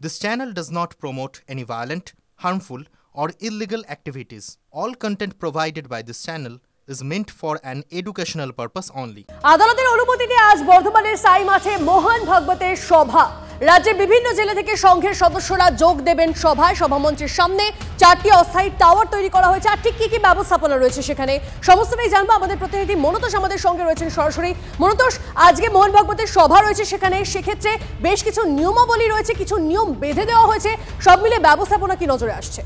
This channel does not promote any violent, harmful, or illegal activities. All content provided by this channel is meant for an educational purpose only. আদালতের অনুমতিতে আজ বর্ধমানের সাই মাঠে মোহন ভাগবতের সভা। রাজ্যের বিভিন্ন জেলা থেকে সংঘের সদস্যরা যোগ দেবেন সভায়। সভামঞ্চের সামনে 4টি অস্থায়ী টাওয়ার তৈরি করা হয়েছে। আর ঠিক কি কি ব্যবস্থাপনা রয়েছে সেখানে সমস্তটাই জানবো। আমাদের প্রতিনিধি মনতোষ আমাদের সঙ্গে রয়েছেন সরাসরি। মনতোষ, আজকে মোহন ভাগবতের সভা রয়েছে সেখানে, সেক্ষেত্রে বেশ কিছু নিয়মাবলী রয়েছে, কিছু নিয়ম বেঁধে দেওয়া হয়েছে, সব মিলে ব্যবস্থাপনা কি নজরে আসছে?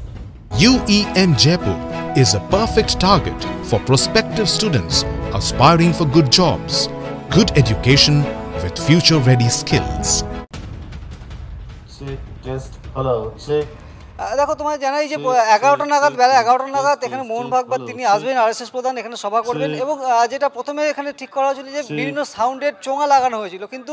UEM Jaipur is a perfect target for prospective students aspiring for good jobs, good education with future-ready skills. Just hello, check. দেখো, তোমায় জানাই যে 11টা নাগাদ, বেলা 11টা নাগাদ এখানে মোহন ভাগবত তিনি আসবেন, আরএসএস প্রধান এখানে সভা করবেন। এবং যেটা প্রথমে এখানে ঠিক করা হয়েছিল যে বিভিন্ন সাউন্ডের চোঙা লাগানো হয়েছিল, কিন্তু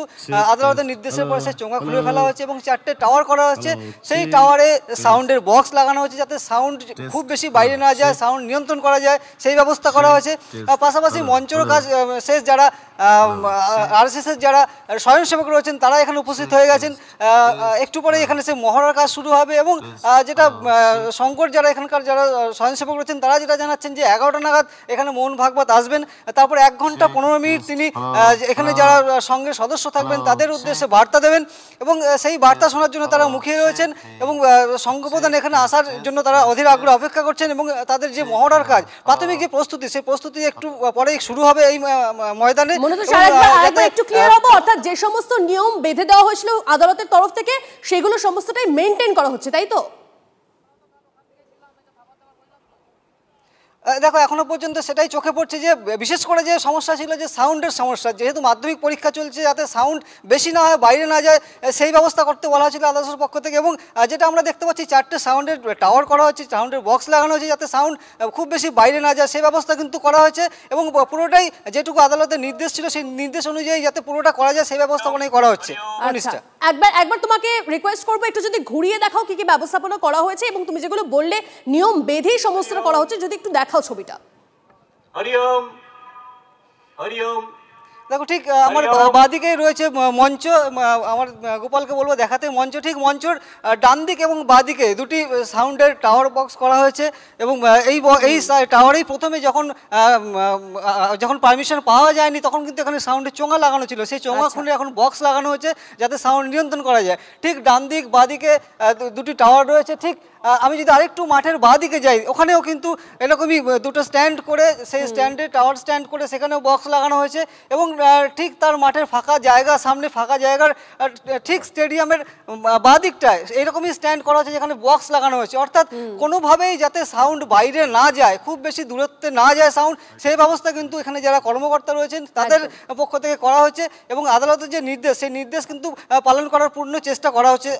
আদালতের নির্দেশের পরে সেই চোঙা খুলে ফেলা হয়েছে এবং 4টে টাওয়ার করা হচ্ছে। সেই টাওয়ারে সাউন্ডের বক্স লাগানো হয়েছে যাতে সাউন্ড খুব বেশি বাইরে না যায়, সাউন্ড নিয়ন্ত্রণ করা যায় সেই ব্যবস্থা করা হয়েছে। পাশাপাশি মঞ্চের কাজ শেষ, যারা আরএসএসের যারা স্বয়ংসেবক রয়েছেন তারা এখানে উপস্থিত হয়ে গেছেন। একটু পরে এখানে সেই মহড়ার কাজ শুরু হবে এবং যেটা শঙ্কর যারা এখানকার যারা স্বয়ংসেবক রয়েছেন তারা যেটা জানাচ্ছেন যে 11টা নাগাদ এখানে মোহন ভাগবত আসবেন, তারপর 1 ঘন্টা 15 মিনিট তিনি এখানে যারা সঙ্গের সদস্য থাকবেন তাদের উদ্দেশ্যে বার্তা দেবেন এবং সেই বার্তা শোনার জন্য তারা মুখিয়ে রয়েছেন এবং সংঘ প্রধান এখানে আসার জন্য তারা অধীর আগ্রহে অপেক্ষা করছেন। এবং তাদের যে মহড়ার কাজ, প্রাথমিক যে প্রস্তুতি, সেই প্রস্তুতি একটু পরেই শুরু হবে এই ময়দানে। একটু ক্লিয়ার হবো, অর্থাৎ যে সমস্ত নিয়ম বেঁধে দেওয়া হয়েছিল আদালতের তরফ থেকে সেগুলো সমস্তটাই মেনটেন করা হচ্ছে, তাই তো? দেখো, এখনো পর্যন্ত সেটাই চোখে পড়ছে যে বিশেষ করে যে সমস্যা ছিল যে সাউন্ডের সমস্যা, যেহেতু মাধ্যমিক পরীক্ষা চলছে যাতে সাউন্ড বেশি না হয়, বাইরে না যায়, সেই ব্যবস্থা করতে বলা হয়েছিল আদালতের পক্ষ থেকে। এবং যেটা আমরা দেখতে পাচ্ছি 4টে সাউন্ডের টাওয়ার করা হচ্ছে, সাউন্ডের বক্স লাগানো হয়েছে যাতে সাউন্ড খুব বেশি বাইরে না যায়, সেই ব্যবস্থা কিন্তু করা হয়েছে। এবং পুরোটাই যেটুকু আদালতের নির্দেশ ছিল সেই নির্দেশ অনুযায়ী যাতে পুরোটা করা যায় সেই ব্যবস্থাপনাই করা হচ্ছে। একবার তোমাকে রিকোয়েস্ট করবো একটু যদি ঘুরিয়ে দেখাও কি কি ব্যবস্থাপনা করা হয়েছে এবং তুমি যেগুলো বললে নিয়ম বেঁধেই সমস্তটা করা হচ্ছে, যদি একটু দেখাও ছবিটা। হরিওম হরিওম। দেখো, ঠিক আমার বাঁদিকেই রয়েছে মঞ্চ। আমার গোপালকে বলবো দেখাতে মঞ্চ। ঠিক মঞ্চর ডান দিক এবং বাঁদিকে 2টি সাউন্ডের টাওয়ার বক্স করা হয়েছে এবং এই টাওয়ারেই প্রথমে যখন পারমিশন পাওয়া যায়নি তখন কিন্তু এখানে সাউন্ডের চোঙা লাগানো ছিল, সেই চোঙা খুলে এখন বক্স লাগানো হয়েছে যাতে সাউন্ড নিয়ন্ত্রণ করা যায়। ঠিক ডান দিক বাঁদিকে 2টি টাওয়ার রয়েছে। ঠিক আমি যদি আরেকটু মাঠের বাঁদিকে যাই, ওখানেও কিন্তু এরকমই 2টো স্ট্যান্ড করে, সেই স্ট্যান্ডে টাওয়ার স্ট্যান্ড করে সেখানেও বক্স লাগানো হয়েছে এবং ঠিক তার মাঠের ফাঁকা জায়গা, সামনে ফাঁকা জায়গার ঠিক স্টেডিয়ামের বাঁদিকটায় এরকমই স্ট্যান্ড করা হয়েছে যেখানে বক্স লাগানো হয়েছে। অর্থাৎ কোনোভাবেই যাতে সাউন্ড বাইরে না যায়, খুব বেশি দূরত্বে না যায় সাউন্ড, সেই ব্যবস্থা কিন্তু এখানে যারা কর্মকর্তা রয়েছেন তাদের পক্ষ থেকে করা হচ্ছে এবং আদালতের যে নির্দেশ সেই নির্দেশ কিন্তু পালন করার পূর্ণ চেষ্টা করা হচ্ছে।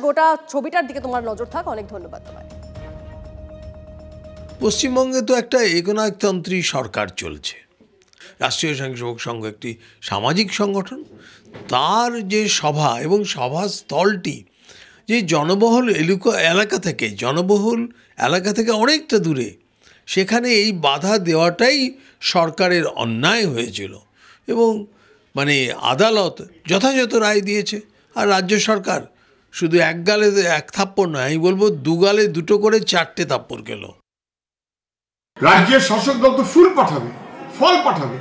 গোটা ছবিটার দিকে তোমার নজর থাক। অনেক ধন্যবাদ তোমায়। পশ্চিমবঙ্গে তো একটা একনায়কতন্ত্রী সরকার চলছে। রাষ্ট্রীয় স্বয়ংসেবক সংঘ একটি সামাজিক সংগঠন, তার যে সভা এবং সভাস্থলটি যে জনবহুল এলাকা থেকে অনেকটা দূরে, সেখানে এই বাধা দেওয়াটাই সরকারের অন্যায় হয়েছিল এবং আদালত যথাযথ রায় দিয়েছে। আর রাজ্য সরকার শুধু এক গালে 1 থাপ্পড় নয়, আমি বলবো 2 গালে 2টো করে 4টে থাপ্পড় গেল। রাজ্যের শাসক দল তো ফুল পাঠাবে, ফল পাঠাবে,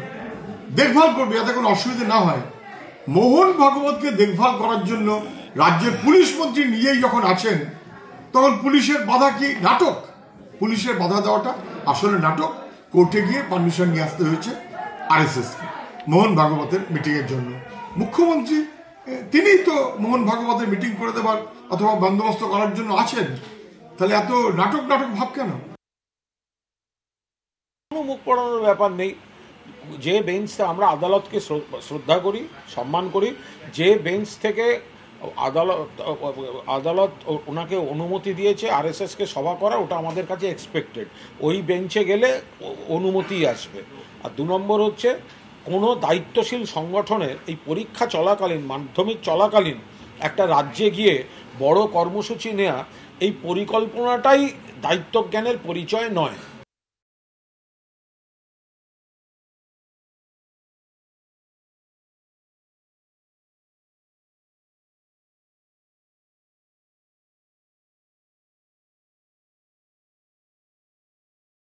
দেখভাল করবে যাতে কোনো অসুবিধা না হয়। মোহন ভাগবতকে দেখভাল করার জন্য রাজ্যের পুলিশ মন্ত্রী নিজেই যখন আছেন, তখন পুলিশের বাধা কি নাটক? পুলিশের বাধা দেওয়াটা আসলে নাটক। কোর্টে গিয়ে পারমিশন নিয়ে আসতে হয়েছে আরএসএসকে মোহন ভাগবতের মিটিংয়ের জন্য। মুখ্যমন্ত্রী তিনি তো মোহন ভাগবতের মিটিং করে দেবার অথবা বন্দোবস্ত করার জন্য আছেন, তাহলে এত নাটক ভাব কেন? কোনো মুখ পড়ানোর ব্যাপার নেই। যে বেঞ্চ থেকে আমরা আদালতকে শ্রদ্ধা করি, সম্মান করি, যে বেঞ্চ থেকে আদালত ওনাকে অনুমতি দিয়েছে আরএসএসকে সভা করা, ওটা আমাদের কাছে এক্সপেক্টেড। ওই বেঞ্চে গেলে অনুমতি আসবে। আর 2 নম্বর হচ্ছে, কোনো দায়িত্বশীল সংগঠনের এই পরীক্ষা চলাকালীন, মাধ্যমিক চলাকালীন একটা রাজ্যে গিয়ে বড় কর্মসূচি নেওয়া, এই পরিকল্পনাটাই দায়িত্বজ্ঞানের পরিচয় নয়।